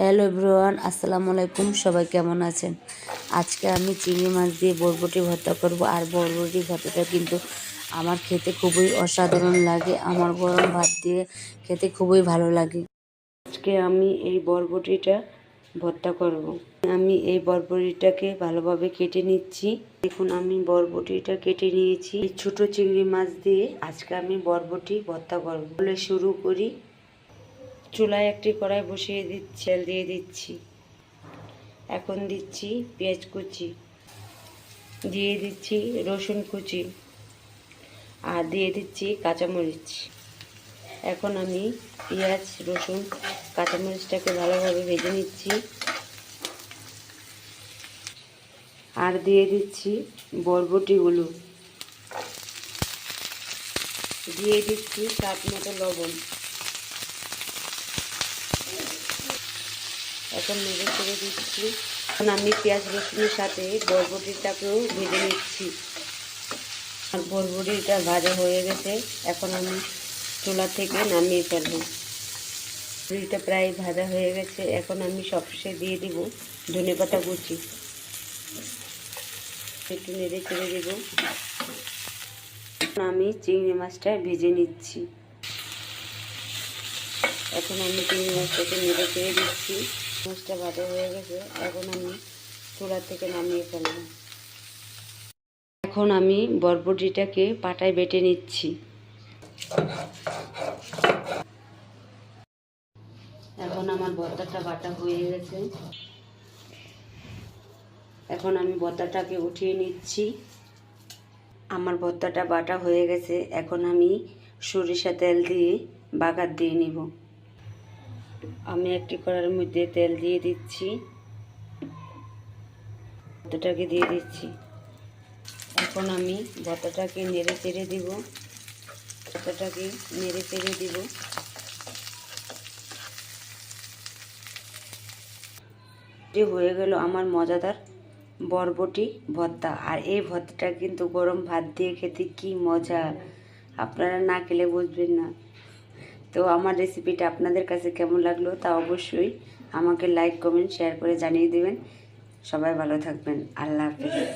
Hello everyone, আসসালামু আলাইকুম। সবাই কেমন আছেন? আজকে আমি চিংড়ি মাছ দিয়ে বরবটি ভর্তা করব। আর বরবটি ভর্তাটা কিন্তু আমার খেতে খুবই অসাধারণ লাগে। আমার গরম ভাত দিয়ে খেতে খুবই ভালো লাগে। আজকে আমি এই বরবটিটা ভর্তা করব। আমি এই বরবটিটাকে ভালোভাবে কেটে নিচ্ছি। দেখুন, আমি বরবটিটা কেটে নিয়েছি। এই ছোট চিংড়ি মাছ দিয়ে আজকে আমি বরবটি ভর্তা করব। বলে শুরু করি। চুলায় একটি কড়াই বসিয়ে দিচ্ছি, তেল দিয়ে দিচ্ছি। এখন দিচ্ছি পেঁয়াজ কুচি, দিয়ে দিচ্ছি রসুন কুচি, আর দিয়ে দিচ্ছি কাঁচামরিচ। এখন আমি পেঁয়াজ, রসুন, কাঁচামরিচটাকে ভালোভাবে ভেজে নিচ্ছি। আর দিয়ে দিচ্ছি বরবটিগুলো, দিয়ে দিচ্ছি স্বাদ মতো লবণ। এখন নেড়ে চেড়ে দিচ্ছি। এখন আমি পেঁয়াজ রসুনের সাথে বরবটিটাকেও ভেজে নিচ্ছি। আর বরবটিটা ভাজা হয়ে গেছে, এখন আমি চুলা থেকে নামিয়ে ফেলব। বরবটিটা প্রায় ভাজা হয়ে গেছে। এখন আমি সবশেষে দিয়ে দিব ধনেপাতা কুচি। একটু নেড়ে চেড়ে দেব। আমি চিংড়ি মাছটা ভেজে নিচ্ছি। এখন আমি চিংড়ি মাছটাকে নেড়ে চেড়ে দিচ্ছি। মাছটা ভাজা হয়ে গেছে, এখন আমি চুলা থেকে নামিয়ে ফেলব। এখন আমি বরবটিটাকে পাটায় বেটে নিচ্ছি। এখন আমার ভর্তাটা বাটা হয়ে গেছে। এখন আমি ভর্তাটাকে উঠিয়ে নিচ্ছি। আমার ভর্তাটা বাটা হয়ে গেছে। এখন আমি সরিষা তেল দিয়ে বাগার দিয়ে নিব। আমি একটি কড়াইয়ের মধ্যে তেল দিয়ে দিচ্ছি, ভর্তাটাকে দিয়ে দিচ্ছি। এখন আমি ভর্তাটাকে নেড়ে চেড়ে দিব। ভর্তাটাকে নেড়ে চেড়ে দিব। হয়ে গেল আমার মজাদার বরবটি ভর্তা। আর এই ভর্তাটা কিন্তু গরম ভাত দিয়ে খেতে কি মজা, আপনারা না খেলে বুঝবেন না। তো আমার রেসিপিটা আপনাদের কাছে কেমন লাগলো তা অবশ্যই আমাকে লাইক, কমেন্ট, শেয়ার করে জানিয়ে দেবেন। সবাই ভালো থাকবেন। আল্লাহ হাফেজ।